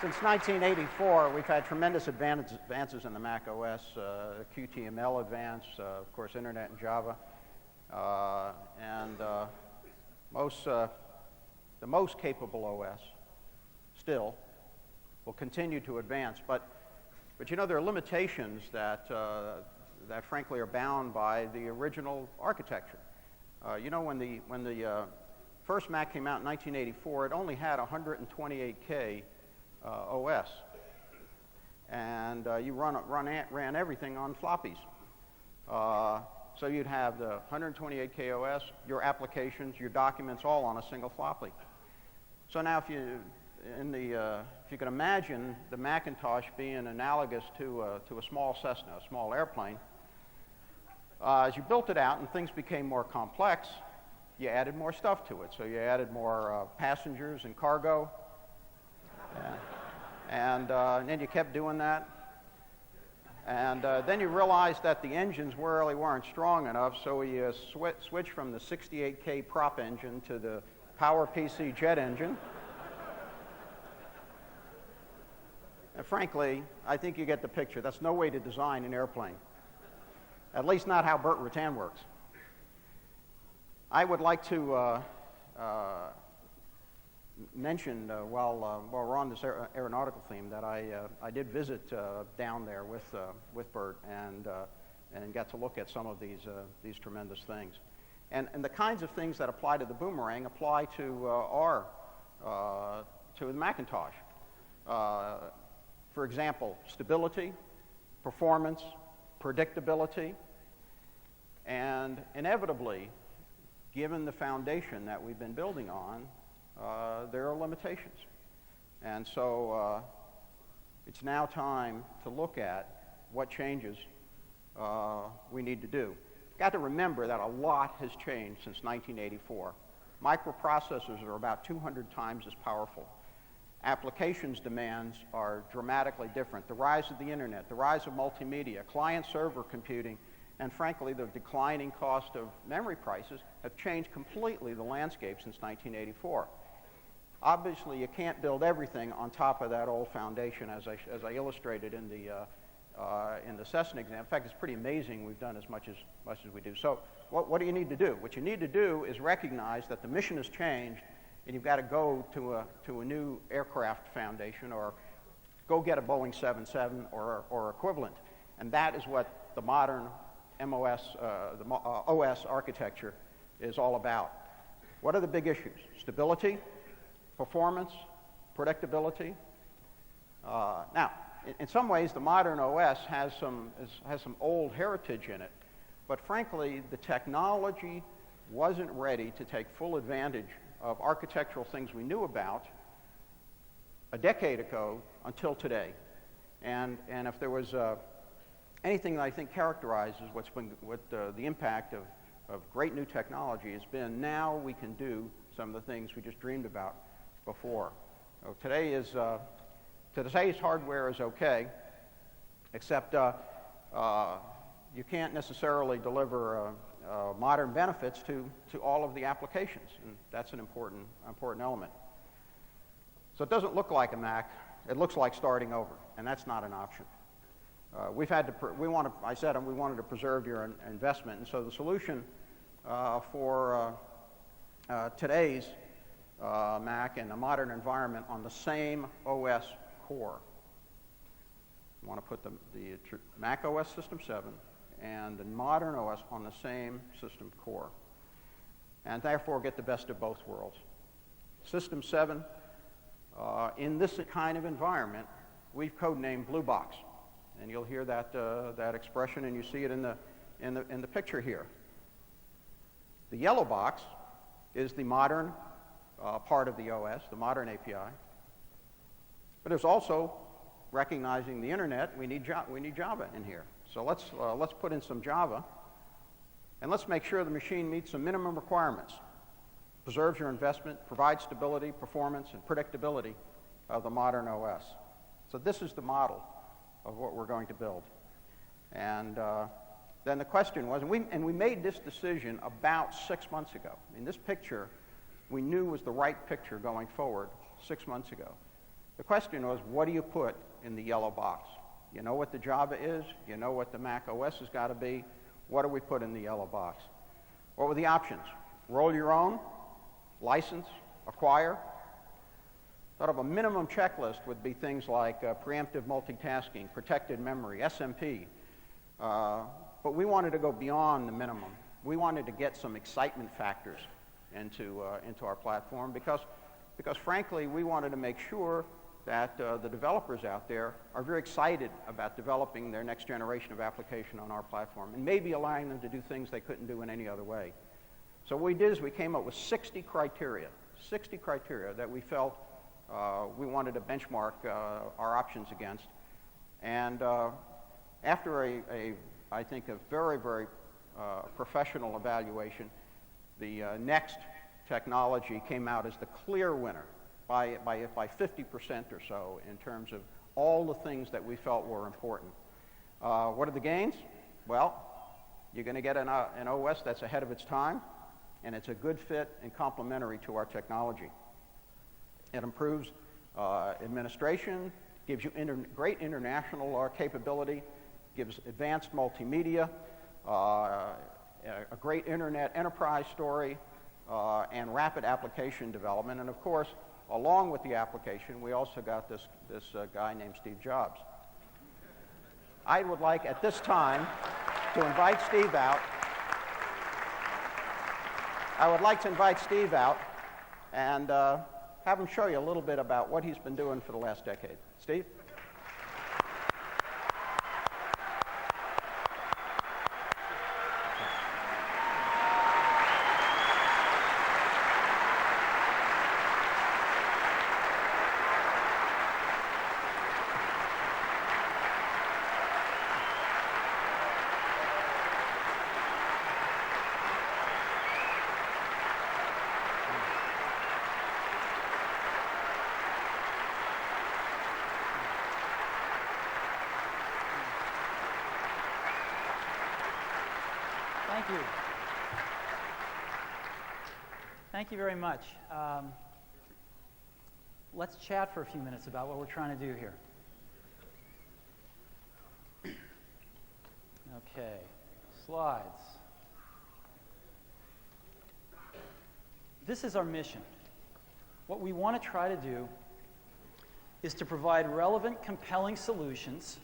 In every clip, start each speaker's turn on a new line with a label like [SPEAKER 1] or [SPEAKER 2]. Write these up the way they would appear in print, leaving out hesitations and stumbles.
[SPEAKER 1] Since 1984, we've had tremendous advances in the Mac OS, QTML advance, of course, Internet and Java, and the most capable OS still will continue to advance. But you know, there are limitations that frankly are bound by the original architecture. You know, when the first Mac came out in 1984, it only had 128K OS, and you ran everything on floppies. So you'd have the 128K OS, your applications, your documents, all on a single floppy. So now, if you can imagine the Macintosh being analogous to a small Cessna, a small airplane, as you built it out and things became more complex, you added more stuff to it. So you added more passengers and cargo. And then you kept doing that. And then you realized that the engines really weren't strong enough, so we switched from the 68K prop engine to the PowerPC jet engine. And frankly, I think you get the picture. That's no way to design an airplane. At least not how Burt Rutan works. I would like to mention, while we're on this aeronautical theme, that I did visit down there with Burt and got to look at some of these tremendous things. And the kinds of things that apply to the Boomerang apply to the Macintosh. For example, stability, performance, predictability, and inevitably, given the foundation that we've been building on, there are limitations. And so it's now time to look at what changes we need to do. Got to remember that a lot has changed since 1984. Microprocessors are about 200 times as powerful. Applications demands are dramatically different. The rise of the internet, the rise of multimedia, client-server computing, and frankly, the declining cost of memory prices have changed completely the landscape since 1984. Obviously, you can't build everything on top of that old foundation, as I illustrated in the Cessna example. In fact, it's pretty amazing we've done as much as we do. So what do you need to do? What you need to do is recognize that the mission has changed, and you've got to go to a new aircraft foundation, or go get a Boeing 777 or equivalent. And that is what the modern OS architecture is all about. What are the big issues? Stability, performance, predictability. Now, in some ways, the modern OS has some old heritage in it, but frankly, the technology wasn't ready to take full advantage of architectural things we knew about a decade ago until today. And if there was anything that I think characterizes what the impact of great new technology has been, now we can do some of the things we just dreamed about before. So today's hardware is okay, except you can't necessarily deliver modern benefits to all of the applications, and that's an important element. So it doesn't look like a Mac; it looks like starting over, and that's not an option. We wanted to preserve your investment, and so the solution for today's Mac in a modern environment on the same OS core. You want to put the Mac OS System 7 and the modern OS on the same system core, and therefore get the best of both worlds. System 7, in this kind of environment, we've codenamed Blue Box, and you'll hear that expression, and you see it in the picture here. The yellow box is the modern part of the OS, the modern API. But there's also, recognizing the internet, we need Java in here. So let's put in some Java, and let's make sure the machine meets some minimum requirements, preserves your investment, provides stability, performance, and predictability of the modern OS. So this is the model of what we're going to build. And then the question was, and we made this decision about 6 months ago. I mean, this picture we knew was the right picture going forward 6 months ago. The question was, what do you put in the yellow box? You know what the Java is. You know what the Mac OS has got to be. What do we put in the yellow box? What were the options? Roll your own, license, acquire. Sort of a minimum checklist would be things like preemptive multitasking, protected memory, SMP. But we wanted to go beyond the minimum. We wanted to get some excitement factors into our platform because frankly, we wanted to make sure that the developers out there are very excited about developing their next generation of application on our platform and maybe allowing them to do things they couldn't do in any other way. So what we did is we came up with 60 criteria that we felt we wanted to benchmark our options against. And after I think, a very, very professional evaluation, the NeXT technology came out as the clear winner by 50% or so in terms of all the things that we felt were important. What are the gains? Well, you're going to get an OS that's ahead of its time, and it's a good fit and complementary to our technology. It improves administration, gives you great international capability, gives advanced multimedia, a great internet enterprise story, and rapid application development. And of course, along with the application, we also got this guy named Steve Jobs. I would like at this time to invite Steve out. I would like to invite Steve out and have him show you a little bit about what he's been doing for the last decade. Steve?
[SPEAKER 2] Thank you. Thank you very much. Let's chat for a few minutes about what we're trying to do here. Okay, slides. This is our mission. What we want to try to do is to provide relevant, compelling solutions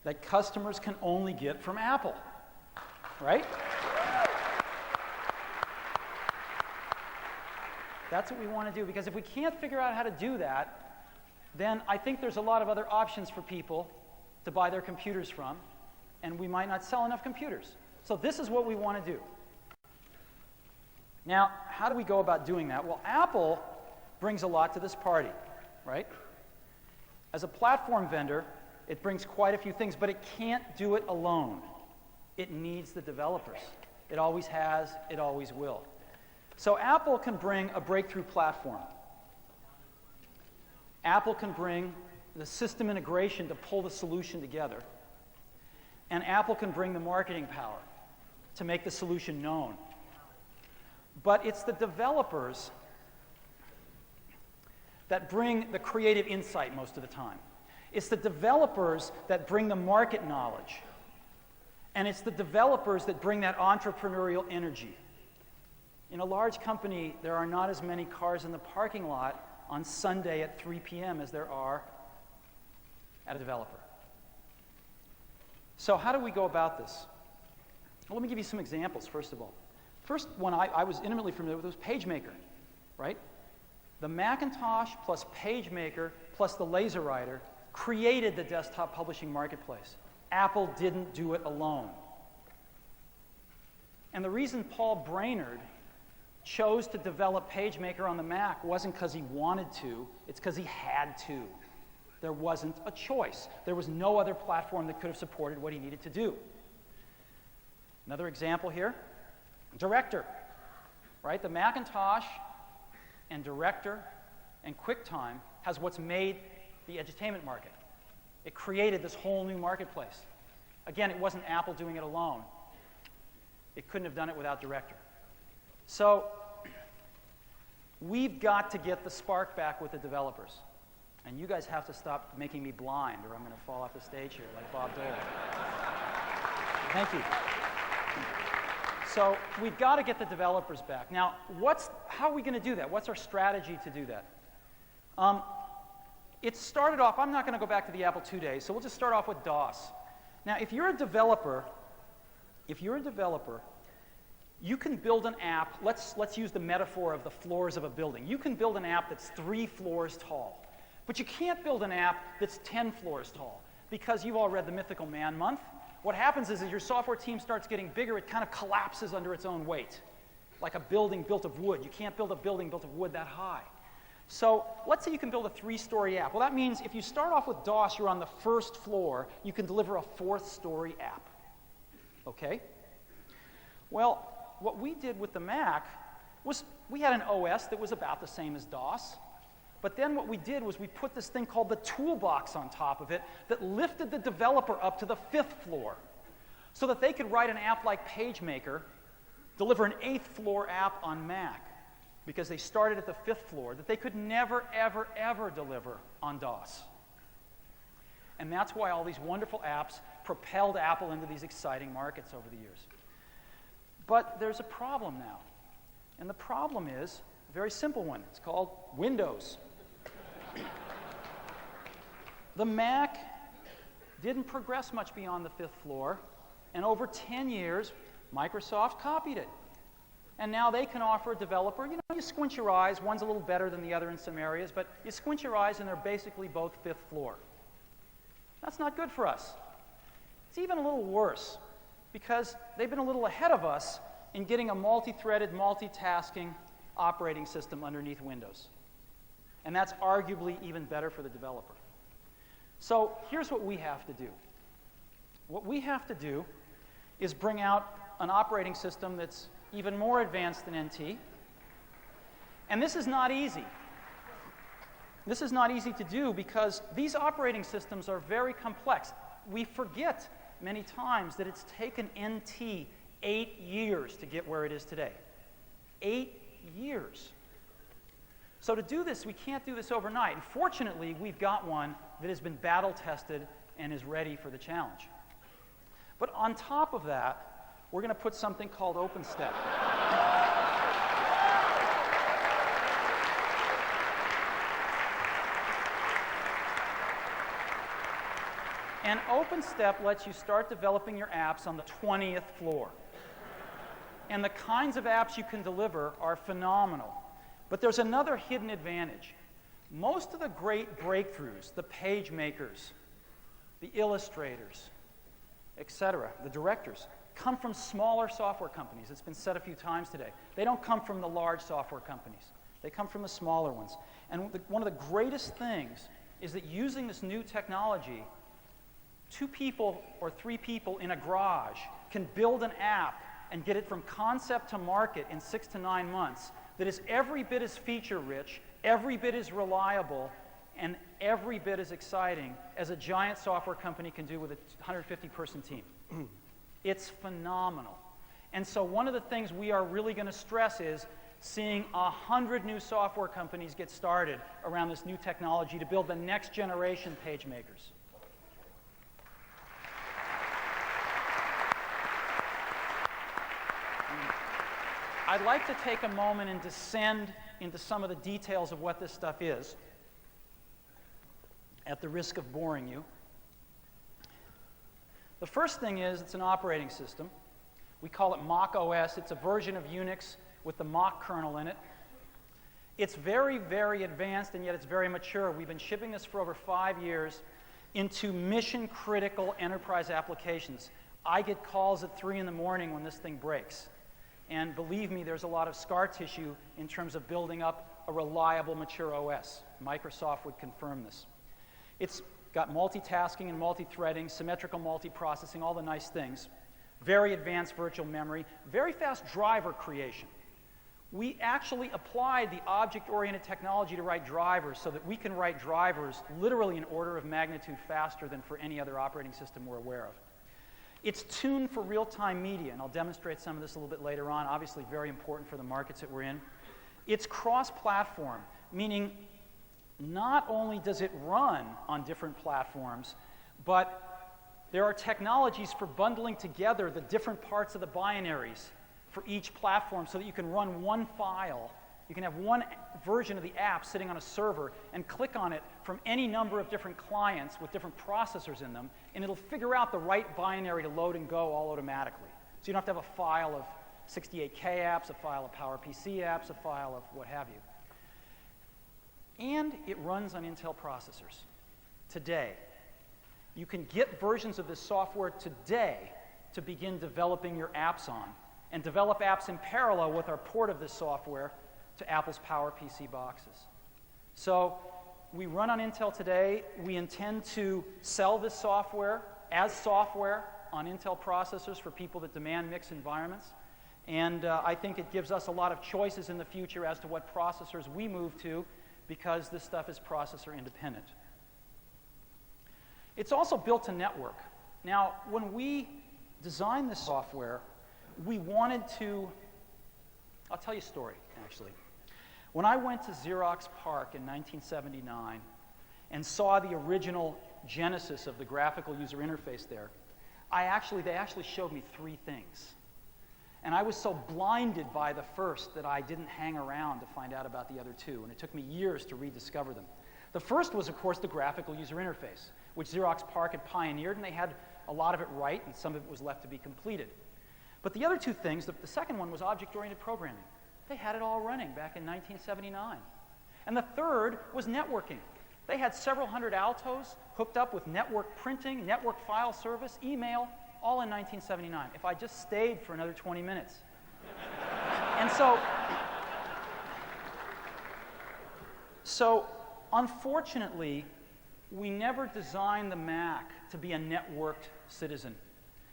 [SPEAKER 2] that customers can only get from Apple. Right? That's what we want to do, because if we can't figure out how to do that, then I think there's a lot of other options for people to buy their computers from, and we might not sell enough computers. So this is what we want to do. Now, how do we go about doing that? Well, Apple brings a lot to this party, right? As a platform vendor, it brings quite a few things, but it can't do it alone. It needs the developers. It always has, it always will. So Apple can bring a breakthrough platform. Apple can bring the system integration to pull the solution together. And Apple can bring the marketing power to make the solution known. But it's the developers that bring the creative insight most of the time. It's the developers that bring the market knowledge. And it's the developers that bring that entrepreneurial energy. In a large company, there are not as many cars in the parking lot on Sunday at 3 p.m. as there are at a developer. So how do we go about this? Well, let me give you some examples, first of all. First one I was intimately familiar with was PageMaker, right? The Macintosh plus PageMaker plus the LaserWriter created the desktop publishing marketplace. Apple didn't do it alone. And the reason Paul Brainerd chose to develop PageMaker on the Mac wasn't because he wanted to, it's because he had to. There wasn't a choice. There was no other platform that could have supported what he needed to do. Another example here, Director, right? The Macintosh and Director and QuickTime has what's made the edutainment market. It created this whole new marketplace. Again, it wasn't Apple doing it alone. It couldn't have done it without Director. So we've got to get the spark back with the developers. And you guys have to stop making me blind, or I'm going to fall off the stage here like Bob Dole. Thank you. So we've got to get the developers back. Now, how are we going to do that? What's our strategy to do that? It started off, I'm not going to go back to the Apple II days, so we'll just start off with DOS. Now, if you're a developer, you can build an app. Let's use the metaphor of the floors of a building. You can build an app that's 3 floors tall. But you can't build an app that's 10 floors tall, because you've all read the Mythical Man Month. What happens is, as your software team starts getting bigger, it kind of collapses under its own weight, like a building built of wood. You can't build a building built of wood that high. So let's say you can build a 3-story app. Well, that means if you start off with DOS, you're on the 1st floor, you can deliver a 4th-story app. Okay? Well, what we did with the Mac was we had an OS that was about the same as DOS. But then what we did was we put this thing called the toolbox on top of it that lifted the developer up to the 5th floor so that they could write an app like PageMaker, deliver an 8th floor app on Mac, because they started at the 5th floor, that they could never, ever, ever deliver on DOS. And that's why all these wonderful apps propelled Apple into these exciting markets over the years. But there's a problem now. And the problem is a very simple one. It's called Windows. The Mac didn't progress much beyond the 5th floor, and over 10 years, Microsoft copied it. And now they can offer a developer, you squint your eyes, one's a little better than the other in some areas, but you squint your eyes and they're basically both 5th floor. That's not good for us. It's even a little worse, because they've been a little ahead of us in getting a multi-threaded, multitasking operating system underneath Windows. And that's arguably even better for the developer. So here's what we have to do. What we have to do is bring out an operating system that's even more advanced than NT. And this is not easy. This is not easy to do because these operating systems are very complex. We forget many times that it's taken NT 8 years to get where it is today. 8 years. So to do this, we can't do this overnight. And fortunately, we've got one that has been battle-tested and is ready for the challenge. But on top of that, we're going to put something called OpenStep. And OpenStep lets you start developing your apps on the 20th floor. And the kinds of apps you can deliver are phenomenal. But there's another hidden advantage. Most of the great breakthroughs, the page makers, the illustrators, etc., the directors, come from smaller software companies. It's been said a few times today. They don't come from the large software companies. They come from the smaller ones. And one of the greatest things is that using this new technology, 2 people or 3 people in a garage can build an app and get it from concept to market in 6 to 9 months that is every bit as feature-rich, every bit as reliable, and every bit as exciting as a giant software company can do with a 150-person team. It's phenomenal. And so one of the things we are really going to stress is seeing 100 new software companies get started around this new technology to build the next generation page makers. I'd like to take a moment and descend into some of the details of what this stuff is, at the risk of boring you. The first thing is it's an operating system. We call it Mach OS. It's a version of Unix with the Mach kernel in it. It's very, very advanced, and yet it's very mature. We've been shipping this for over 5 years into mission-critical enterprise applications. I get calls at 3 in the morning when this thing breaks. And believe me, there's a lot of scar tissue in terms of building up a reliable, mature OS. Microsoft would confirm this. It's got multitasking and multi-threading, symmetrical multiprocessing, all the nice things. Very advanced virtual memory, very fast driver creation. We actually applied the object-oriented technology to write drivers so that we can write drivers literally an order of magnitude faster than for any other operating system we're aware of. It's tuned for real-time media, and I'll demonstrate some of this a little bit later on, obviously very important for the markets that we're in. It's cross-platform, meaning not only does it run on different platforms, but there are technologies for bundling together the different parts of the binaries for each platform so that you can run one file. You can have one version of the app sitting on a server and click on it from any number of different clients with different processors in them, and it'll figure out the right binary to load and go all automatically. So you don't have to have a file of 68K apps, a file of PowerPC apps, a file of what have you. And it runs on Intel processors today. You can get versions of this software today to begin developing your apps on, and develop apps in parallel with our port of this software to Apple's PowerPC boxes. So we run on Intel today. We intend to sell this software as software on Intel processors for people that demand mixed environments. And I think it gives us a lot of choices in the future as to what processors we move to, because this stuff is processor independent. It's also built to network. Now, when we designed this software, we wanted to, I'll tell you a story, actually. When I went to Xerox PARC in 1979 and saw the original genesis of the graphical user interface there, they actually showed me 3 things. And I was so blinded by the first that I didn't hang around to find out about the other 2, and it took me years to rediscover them. The first was, of course, the graphical user interface, which Xerox PARC had pioneered, and they had a lot of it right, and some of it was left to be completed. But the other 2 things, the second one was object-oriented programming. They had it all running back in 1979. And the third was networking. They had several hundred Altos hooked up with network printing, network file service, email, all in 1979. If I just stayed for another 20 minutes. And so unfortunately, we never designed the Mac to be a networked citizen.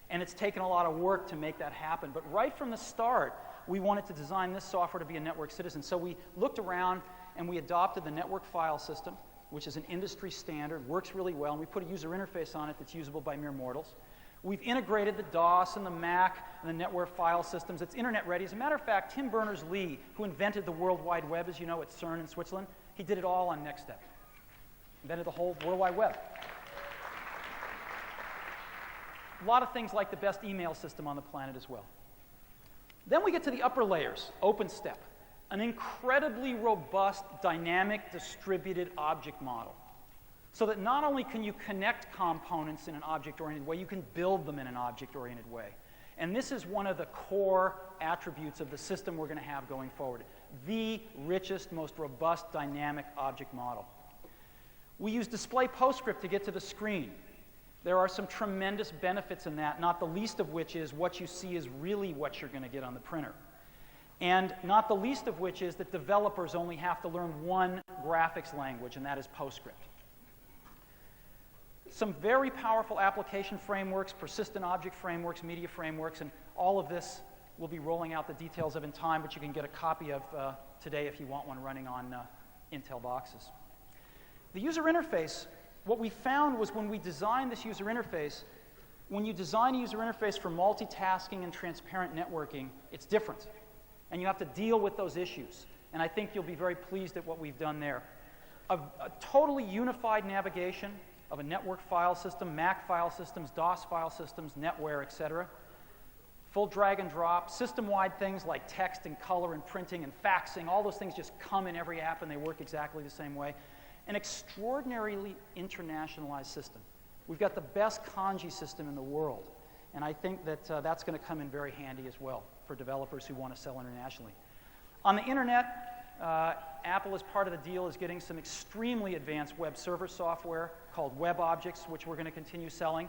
[SPEAKER 2] And it's taken a lot of work to make that happen. But right from the start, we wanted to design this software to be a network citizen. So we looked around and we adopted the network file system, which is an industry standard, works really well, and we put a user interface on it that's usable by mere mortals. We've integrated the DOS and the Mac and the network file systems. It's internet ready. As a matter of fact, Tim Berners-Lee, who invented the World Wide Web, as you know, at CERN in Switzerland, he did it all on NeXT. Invented the whole World Wide Web. A lot of things like the best email system on the planet as well. Then we get to the upper layers, OpenStep, an incredibly robust, dynamic, distributed object model. So that not only can you connect components in an object-oriented way, you can build them in an object-oriented way. And this is one of the core attributes of the system we're going to have going forward. The richest, most robust, dynamic object model. We use display PostScript to get to the screen. There are some tremendous benefits in that, not the least of which is what you see is really what you're going to get on the printer. And not the least of which is that developers only have to learn one graphics language, and that is PostScript. Some very powerful application frameworks, persistent object frameworks, media frameworks, and all of this we'll be rolling out the details of in time, but you can get a copy of today if you want one running on Intel boxes. The user interface, what we found was when we designed this user interface, when you design a user interface for multitasking and transparent networking, it's different. And you have to deal with those issues. And I think you'll be very pleased at what we've done there. A totally unified navigation of a network file system, Mac file systems, DOS file systems, NetWare, etc. Full drag and drop, system-wide things like text and color and printing and faxing, all those things just come in every app and they work exactly the same way. An extraordinarily internationalized system. We've got the best kanji system in the world. And I think that that's going to come in very handy as well for developers who want to sell internationally. On the internet, Apple, as part of the deal, is getting some extremely advanced web server software called WebObjects, which we're going to continue selling.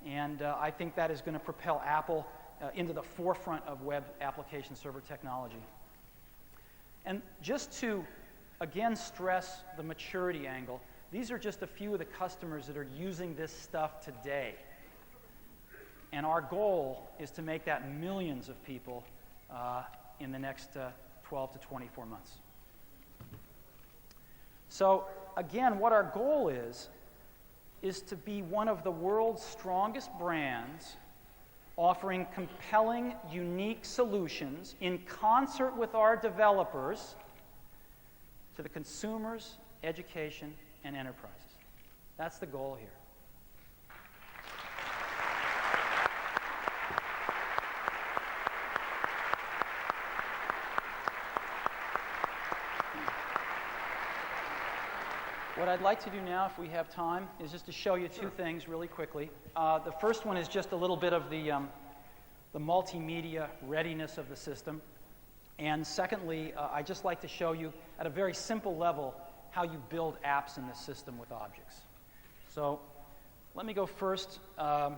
[SPEAKER 2] And I think that is going to propel Apple into the forefront of web application server technology. And just to, again, stress the maturity angle, these are just a few of the customers that are using this stuff today. And our goal is to make that millions of people in the next 12 to 24 months. So again, what our goal is to be one of the world's strongest brands offering compelling, unique solutions in concert with our developers to the consumers, education, and enterprises. That's the goal here. What I'd like to do now, if we have time, is just to show you two things really quickly. The first one is just a little bit of the multimedia readiness of the system. And secondly, I'd just like to show you at a very simple level how you build apps in this system with objects. So let me go first. Let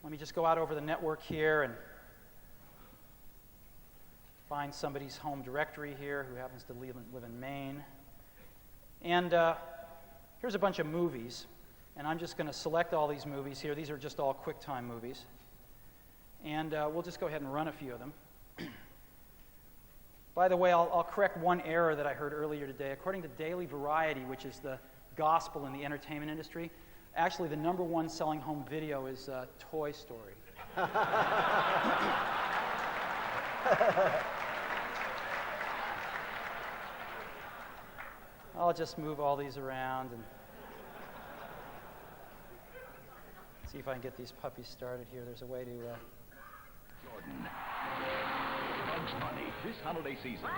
[SPEAKER 2] me just go out over the network here and find somebody's home directory here who happens to live in Maine. And here's a bunch of movies. And I'm just going to select all these movies here. These are just all QuickTime movies. And we'll just go ahead and run a few of them. By the way, I'll correct one error that I heard earlier today. According to Daily Variety, which is the gospel in the entertainment industry, actually the #1 selling home video is Toy Story. I'll just move all these around and see if I can get these puppies started here. There's a way to...
[SPEAKER 3] Jordan. Bugs Bunny this holiday season.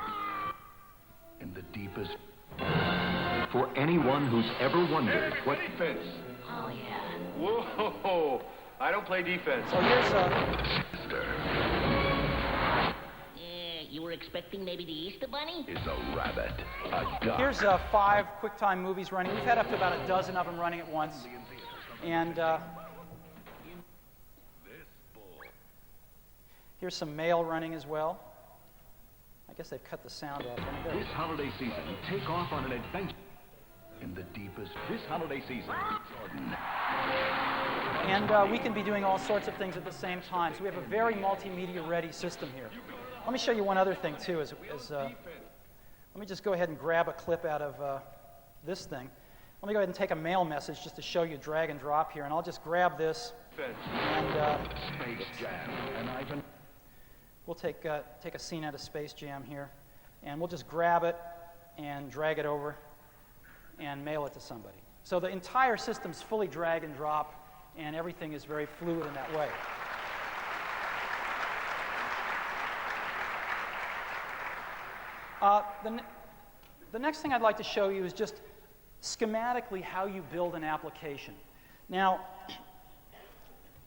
[SPEAKER 3] In the deepest... For anyone who's ever wondered what...
[SPEAKER 4] Defense.
[SPEAKER 5] Oh, yeah.
[SPEAKER 4] Whoa, I don't play defense.
[SPEAKER 2] So here's
[SPEAKER 5] You were expecting maybe the Easter Bunny?
[SPEAKER 3] is a rabbit, a duck.
[SPEAKER 2] Here's 5 QuickTime movies running. We've had up to about a dozen of them running at once. And here's some mail running as well. I guess they've cut the sound off.
[SPEAKER 3] This holiday season, take off on an adventure. In the deepest... This holiday season, Jordan.
[SPEAKER 2] And we can be doing all sorts of things at the same time. So we have a very multimedia-ready system here. Let me show you one other thing, too. Let me just go ahead and grab a clip out of this thing. Let me go ahead and take a mail message just to show you drag and drop here. And I'll just grab this. And
[SPEAKER 3] Space Jam. And Ivan.
[SPEAKER 2] we'll take a scene out of Space Jam here. And we'll just grab it and drag it over and mail it to somebody. So the entire system's fully drag and drop, and everything is very fluid in that way. The next thing I'd like to show you is just schematically how you build an application. Now,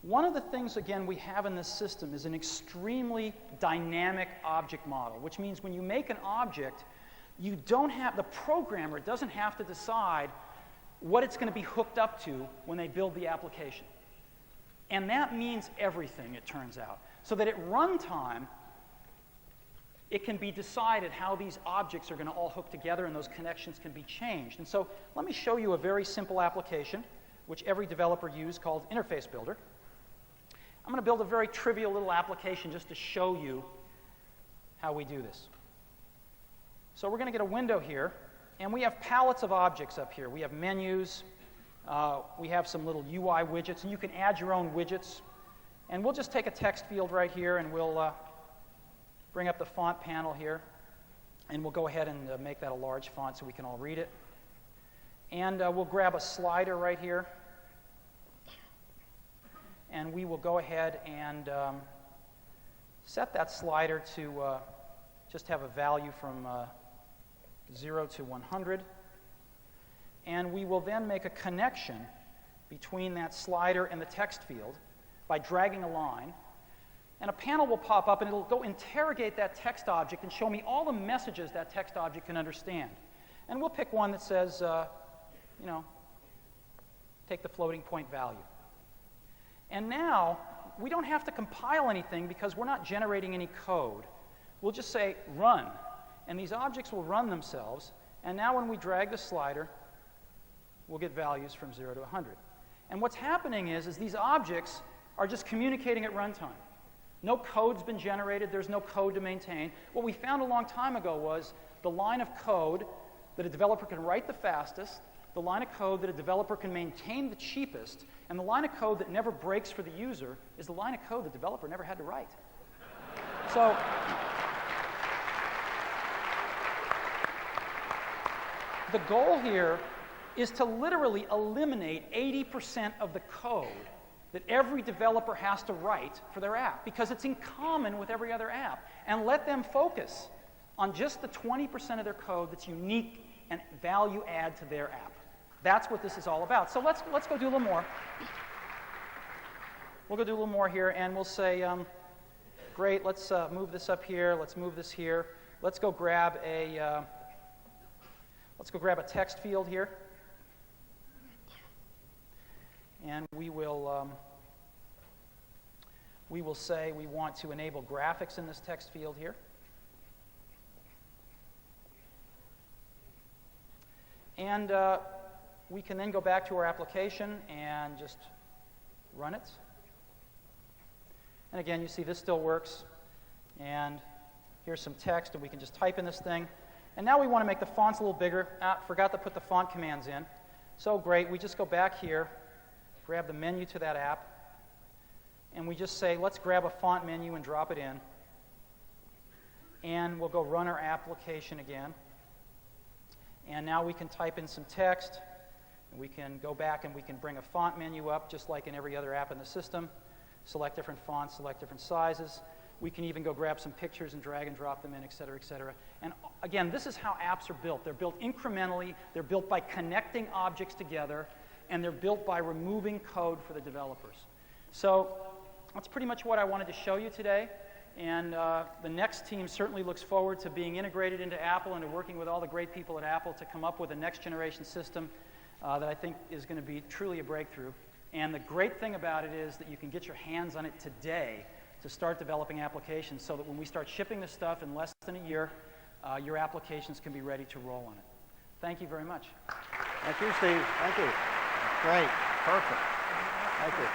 [SPEAKER 2] one of the things, again, we have in this system is an extremely dynamic object model, which means when you make an object, the programmer doesn't have to decide what it's going to be hooked up to when they build the application. And that means everything, it turns out. So that at runtime, it can be decided how these objects are going to all hook together and those connections can be changed. And so let me show you a very simple application, which every developer uses, called Interface Builder. I'm going to build a very trivial little application just to show you how we do this. So we're going to get a window here, and we have palettes of objects up here. We have menus, we have some little UI widgets, and you can add your own widgets. And we'll just take a text field right here, and we'll bring up the font panel here, and we'll go ahead and make that a large font so we can all read it. And we'll grab a slider right here, and we will go ahead and set that slider to just have a value from 0 to 100. And we will then make a connection between that slider and the text field by dragging a line. And a panel will pop up, and it'll go interrogate that text object and show me all the messages that text object can understand. And we'll pick one that says, take the floating point value. And now, we don't have to compile anything because we're not generating any code. We'll just say run, and these objects will run themselves. And now when we drag the slider, we'll get values from 0 to 100. And what's happening is these objects are just communicating at runtime. No code's been generated. There's no code to maintain. What we found a long time ago was the line of code that a developer can write the fastest, the line of code that a developer can maintain the cheapest, and the line of code that never breaks for the user is the line of code the developer never had to write. So the goal here is to literally eliminate 80% of the code that every developer has to write for their app, because it's in common with every other app, and let them focus on just the 20% of their code that's unique and value add to their app. That's what this is all about. So let's go do a little more. We'll go do a little more here, and we'll say, great, let's move this up here, let's move this here. Let's go grab a text field here. And we will say we want to enable graphics in this text field here. And we can then go back to our application and just run it. And again, you see this still works. And here's some text, and we can just type in this thing. And now we want to make the fonts a little bigger. Forgot to put the font commands in. So great, we just go back here, grab the menu to that app, and we just say, let's grab a font menu and drop it in. And we'll go run our application again. And now we can type in some text, and we can go back and we can bring a font menu up, just like in every other app in the system. Select different fonts, select different sizes. We can even go grab some pictures and drag and drop them in, et cetera, et cetera. And again, this is how apps are built. They're built incrementally, they're built by connecting objects together, and they're built by removing code for the developers. So that's pretty much what I wanted to show you today. And the NeXT team certainly looks forward to being integrated into Apple and to working with all the great people at Apple to come up with a next generation system that I think is going to be truly a breakthrough. And the great thing about it is that you can get your hands on it today to start developing applications, so that when we start shipping this stuff in less than a year, your applications can be ready to roll on it. Thank you very much.
[SPEAKER 1] Thank you, Steve. Thank you. Great. Perfect. Thank you.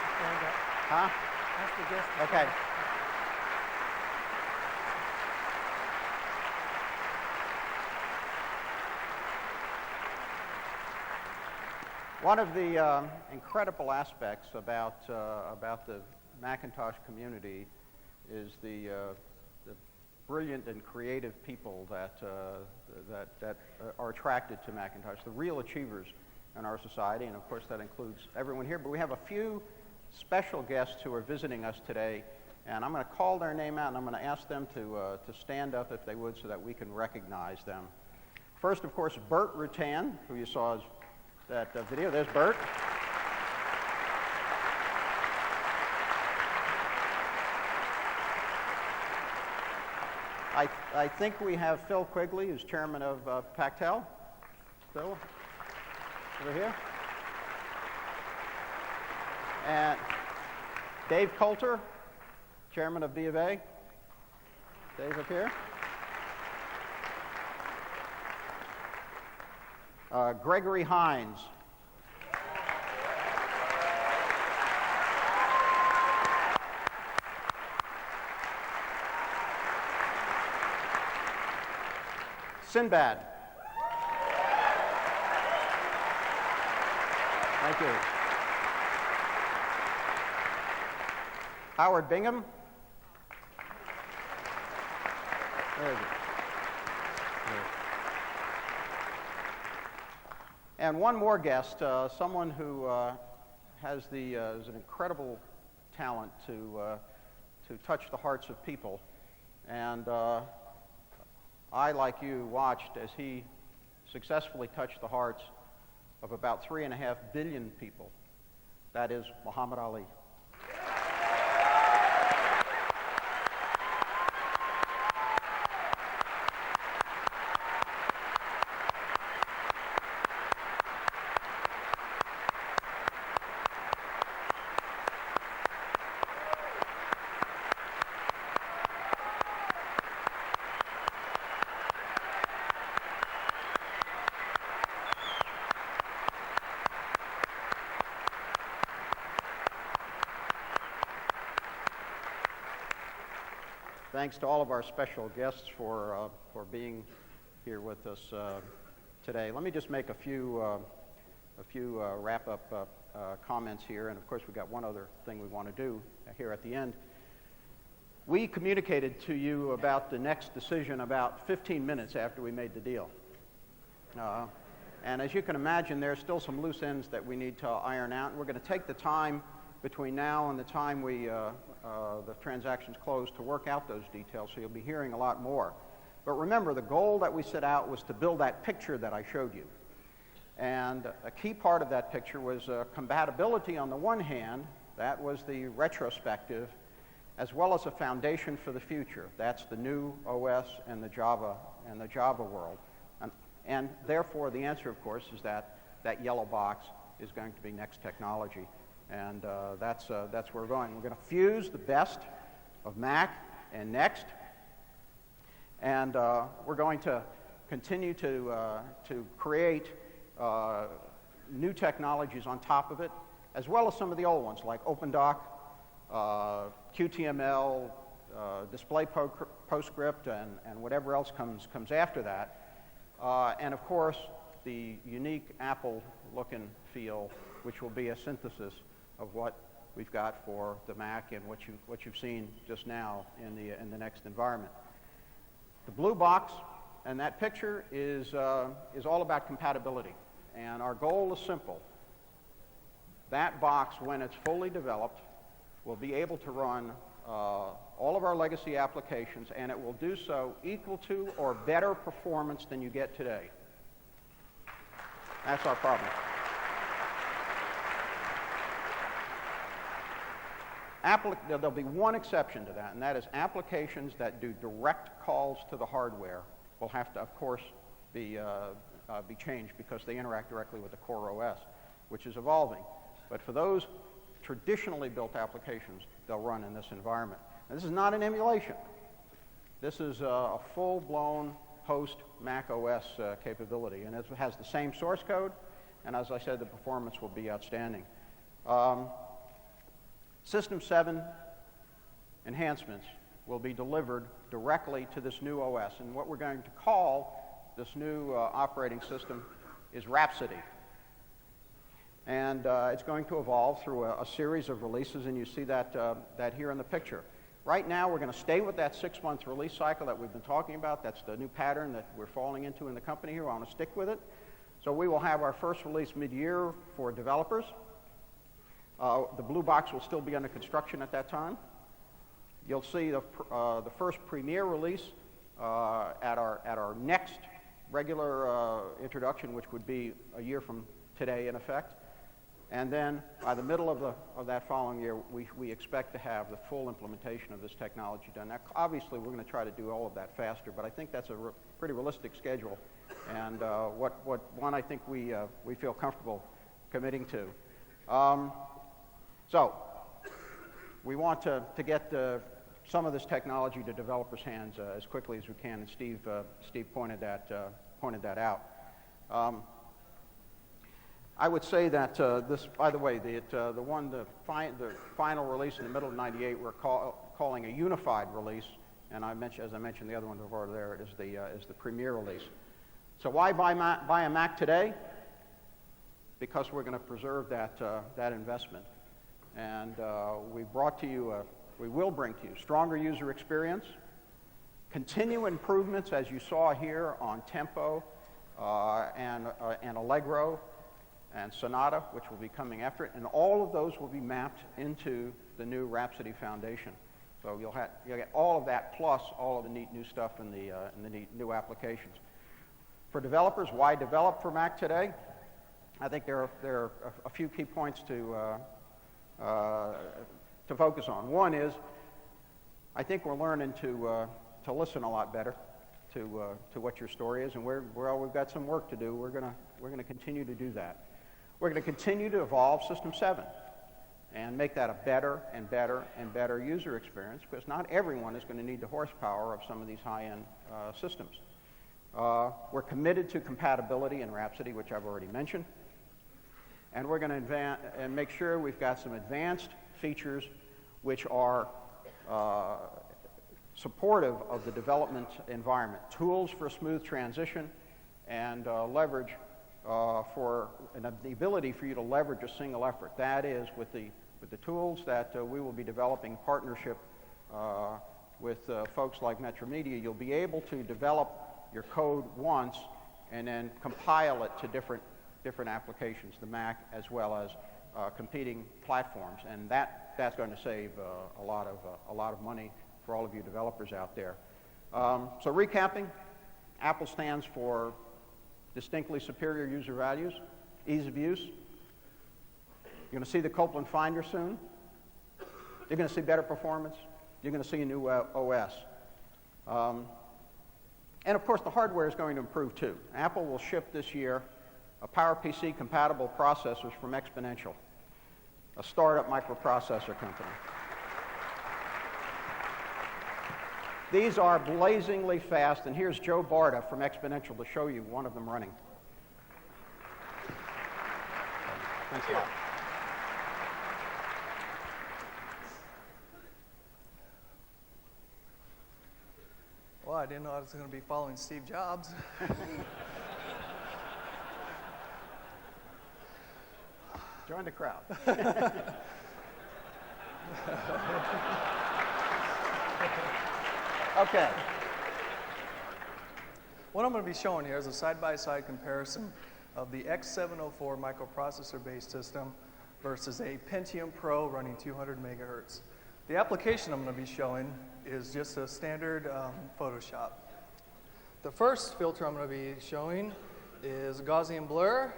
[SPEAKER 1] Huh? Okay. One of the incredible aspects about the Macintosh community is the brilliant and creative people that are attracted to Macintosh, the real achievers in our society, and of course that includes everyone here. But we have a few special guests who are visiting us today, and I'm going to call their name out, and I'm going to ask them to stand up if they would, so that we can recognize them. First, of course, Bert Rutan, who you saw in that video. There's Bert. I think we have Phil Quigley, who's chairman of Pactel. Phil, over here. And Dave Coulter, chairman of B of A. Dave up here. Gregory Hines. Sinbad. Thank you. Howard Bingham. There you go. And one more guest, someone who has an incredible talent to touch the hearts of people. And I, like you, watched as he successfully touched the hearts of about 3.5 billion people. That is Muhammad Ali. Thanks to all of our special guests for being here with us today. Let me just make a few wrap-up comments here, and of course we've got one other thing we want to do here at the end. We communicated to you about the NeXT decision about 15 minutes after we made the deal. And as you can imagine, there's still some loose ends that we need to iron out. And we're going to take the time between now and the time the transaction's closed to work out those details, so you'll be hearing a lot more. But remember, the goal that we set out was to build that picture that I showed you. And a key part of that picture was compatibility on the one hand. That was the retrospective, as well as a foundation for the future. That's the new OS and the Java world. And therefore, the answer, of course, is that yellow box is going to be NeXT technology. And that's where we're going. We're going to fuse the best of Mac and NeXT. And we're going to continue to create new technologies on top of it, as well as some of the old ones like OpenDoc, QTML, display PostScript, and whatever else comes after that. And of course, the unique Apple look and feel, which will be a synthesis of what we've got for the Mac and what you've seen just now in the NeXT environment. The blue box and that picture is all about compatibility. And our goal is simple. That box, when it's fully developed, will be able to run all of our legacy applications, and it will do so equal to or better performance than you get today. That's our problem. There'll be one exception to that, and that is applications that do direct calls to the hardware will have to, of course, be changed because they interact directly with the core OS, which is evolving. But for those traditionally built applications, they'll run in this environment. And this is not an emulation. This is a full-blown host Mac OS capability, and it has the same source code, and as I said, the performance will be outstanding. System 7 enhancements will be delivered directly to this new OS, and what we're going to call this new operating system is Rhapsody. And it's going to evolve through a series of releases, and you see that here in the picture. Right now, we're going to stay with that 6-month release cycle that we've been talking about. That's the new pattern that we're falling into in the company here. I want to stick with it. So we will have our first release mid-year for developers. The blue box will still be under construction at that time. You'll see the first Premier release at our next regular introduction, which would be a year from today in effect. And then by the middle of that following year, we expect to have the full implementation of this technology done. Now, obviously, we're going to try to do all of that faster, but I think that's a pretty realistic schedule, and one I think we feel comfortable committing to. So we want to get some of this technology to developers' hands as quickly as we can, and Steve pointed that out. I would say that this, by the way, the final release in the middle of '98, we're calling a unified release, and as I mentioned, the other one over there is the Premier release. So why buy a Mac today? Because we're going to preserve that investment, and we will bring to you stronger user experience, continue improvements as you saw here on Tempo and Allegro and Sonata, which will be coming after it, and all of those will be mapped into the new Rhapsody Foundation. So you'll get all of that plus all of the neat new stuff in the neat new applications. For developers, why develop for Mac today? I think there are a few key points to focus on. One is, I think we're learning to listen a lot better to what your story is, and we've got some work to do. We're going to continue to do that. We're going to continue to evolve System 7 and make that a better and better and better user experience, because not everyone is going to need the horsepower of some of these high-end systems. We're committed to compatibility in Rhapsody, which I've already mentioned. And we're going to make sure we've got some advanced features which are supportive of the development environment, tools for smooth transition, and leverage the ability for you to leverage a single effort. That is, with the tools that we will be developing in partnership with folks like Metromedia, you'll be able to develop your code once and then compile it to different applications, the Mac as well as competing platforms. And that's going to save a lot of money for all of you developers out there. So recapping, Apple stands for distinctly superior user values, ease of use. You're going to see the Copeland Finder soon. You're going to see better performance. You're going to see a new OS. And of course, the hardware is going to improve too. Apple will ship this year a PowerPC compatible processors from Exponential, a startup microprocessor company. These are blazingly fast, and here's Joe Barta from Exponential to show you one of them running. Thanks a lot.
[SPEAKER 6] Well, I didn't know I was going to be following Steve Jobs.
[SPEAKER 1] Join the crowd. Okay.
[SPEAKER 6] What I'm going to be showing here is a side-by-side comparison of the X704 microprocessor-based system versus a Pentium Pro running 200 megahertz. The application I'm going to be showing is just a standard Photoshop. The first filter I'm going to be showing is Gaussian blur.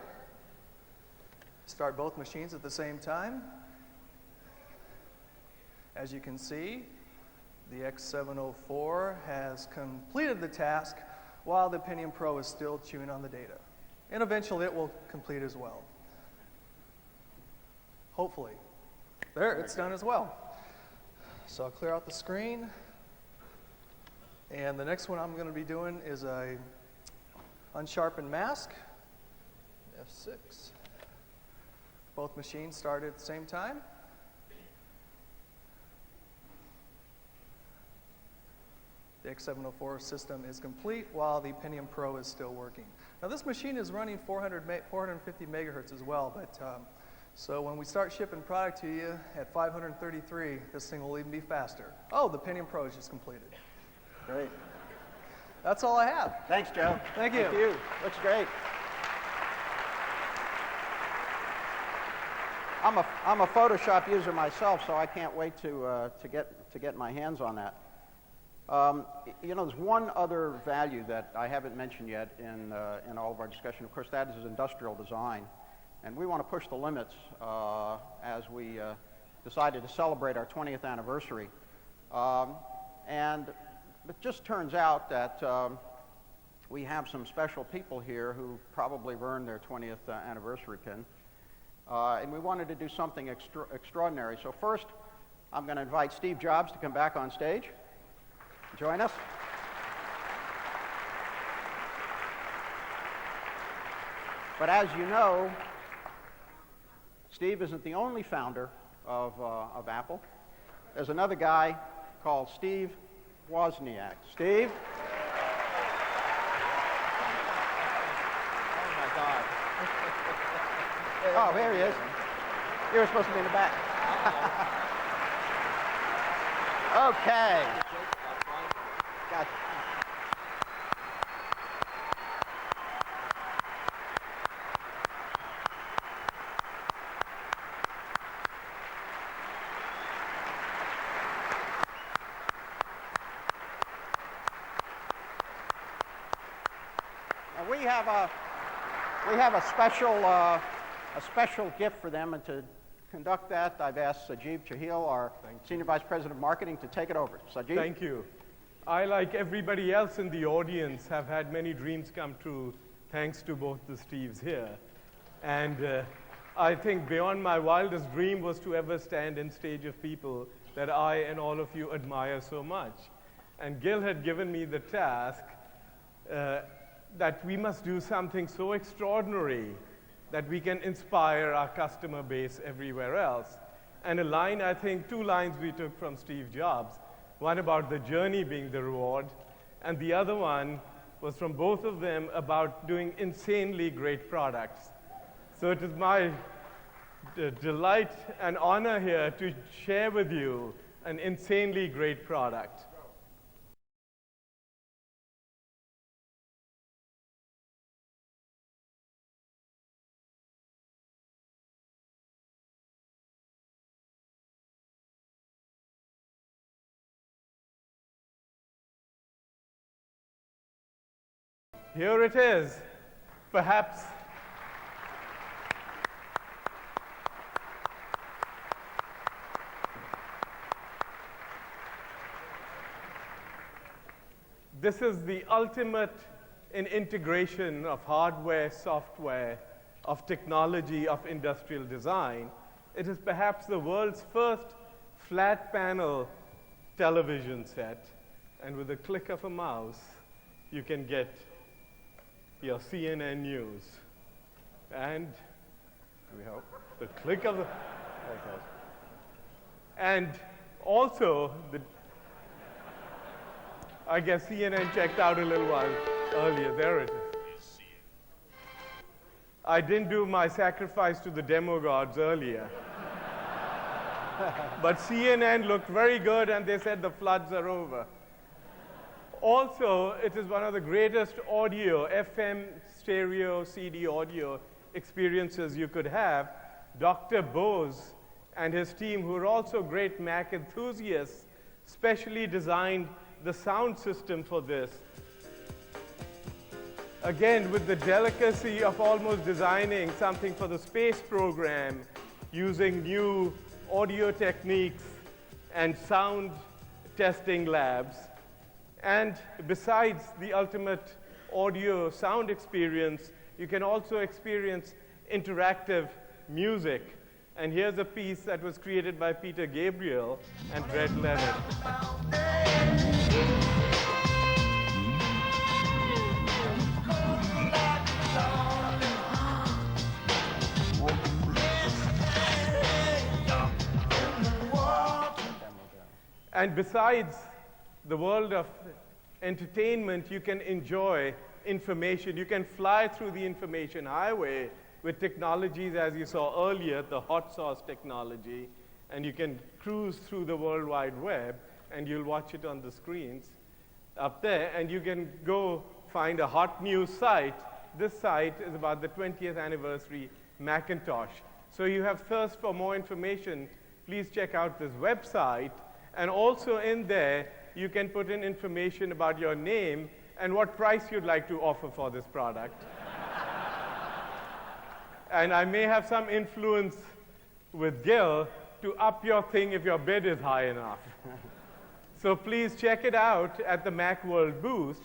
[SPEAKER 6] Start both machines at the same time. As you can see, the X704 has completed the task while the Pentium Pro is still chewing on the data. And eventually it will complete as well. Hopefully. There, it's done as well. So I'll clear out the screen. And the next one I'm going to be doing is a unsharpened mask, F6. Both machines started at the same time. The X704 system is complete while the Pentium Pro is still working. Now this machine is running 450 megahertz as well, but so when we start shipping product to you at 533, this thing will even be faster. Oh, the Pentium Pro is just completed.
[SPEAKER 1] Great.
[SPEAKER 6] That's all I have.
[SPEAKER 1] Thanks, Joe.
[SPEAKER 6] Thank you.
[SPEAKER 1] Thank you. Looks great. I'm a Photoshop user myself, so I can't wait to get my hands on that. You know, there's one other value that I haven't mentioned yet in all of our discussion. Of course, that is industrial design. And we want to push the limits as we decided to celebrate our 20th anniversary. And it just turns out that we have some special people here who probably have earned their 20th anniversary pin. And we wanted to do something extraordinary. So first, I'm going to invite Steve Jobs to come back on stage. Join us. But as you know, Steve isn't the only founder of Apple. There's another guy called Steve Wozniak. Steve? Oh, my God. Oh, there he is. You were supposed to be in the back. Okay. Gotcha. And we have a special gift for them, and to conduct that, I've asked Sajib Chahil, our Senior Vice President of Marketing, to take it over. Sajib?
[SPEAKER 7] Thank you. I, like everybody else in the audience, have had many dreams come true thanks to both the Steves here. And I think beyond my wildest dream was to ever stand in stage of people that I and all of you admire so much. And Gil had given me the task that we must do something so extraordinary that we can inspire our customer base everywhere else. And a line, I think, two lines we took from Steve Jobs. One about the journey being the reward, and the other one was from both of them about doing insanely great products. So it is my delight and honor here to share with you an insanely great product. here it is. Perhaps this is the ultimate in integration of hardware, software, of technology, of industrial design. It is perhaps the world's first flat panel television set, and with a click of a mouse, you can get your CNN news. And we hope the click of the and also I guess CNN checked out a little while earlier. There it is. I didn't do my sacrifice to the demo gods earlier. But CNN looked very good, and they said the floods are over. Also, it is one of the greatest audio, FM, stereo, CD audio experiences you could have. Dr. Bose and his team, who are also great Mac enthusiasts, specially designed the sound system for this. Again, with the delicacy of almost designing something for the space program, using new audio techniques and sound testing labs. And besides the ultimate audio sound experience, you can also experience interactive music. And here's a piece that was created by Peter Gabriel and Red Leonard. And besides the world of entertainment, you can enjoy information. You can fly through the information highway with technologies, as you saw earlier, the hot sauce technology, and you can cruise through the World Wide Web, and you'll watch it on the screens up there, and you can go find a hot news site. This site is about the 20th anniversary Macintosh. So you have thirst for more information, please check out this website. And also in there, you can put in information about your name and what price you'd like to offer for this product. And I may have some influence with Gil to up your thing if your bid is high enough. So please check it out at the Macworld booth.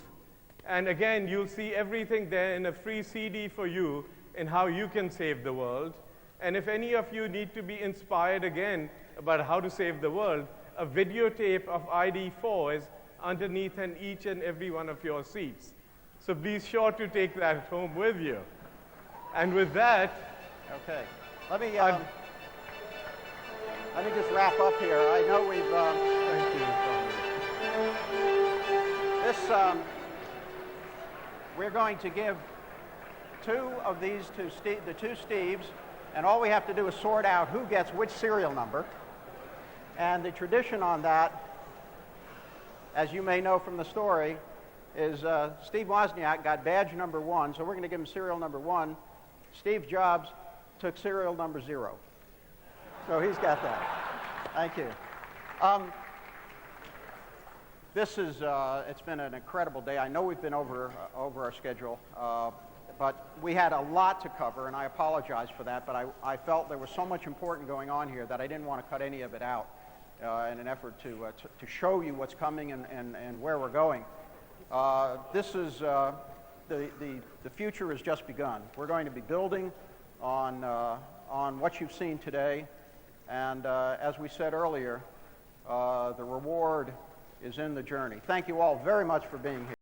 [SPEAKER 7] And again, you'll see everything there in a free CD for you in how you can save the world. And if any of you need to be inspired again about how to save the world, a videotape of ID4 is underneath in each and every one of your seats. So be sure to take that home with you. And with that,
[SPEAKER 1] Okay. Let me just wrap up here. I know we've we're going to give two of these to the two Steves, and all we have to do is sort out who gets which serial number. And the tradition on that, as you may know from the story, is Steve Wozniak got badge number 1, so we're going to give him serial number 1. Steve Jobs took serial number 0. So he's got that. Thank you. This is, it's been an incredible day. I know we've been over our schedule, but we had a lot to cover, and I apologize for that, but I felt there was so much important going on here that I didn't want to cut any of it out in an effort to show you what's coming and where we're going. This is, the future has just begun. We're going to be building on what you've seen today, and as we said earlier, the reward is in the journey. Thank you all very much for being here.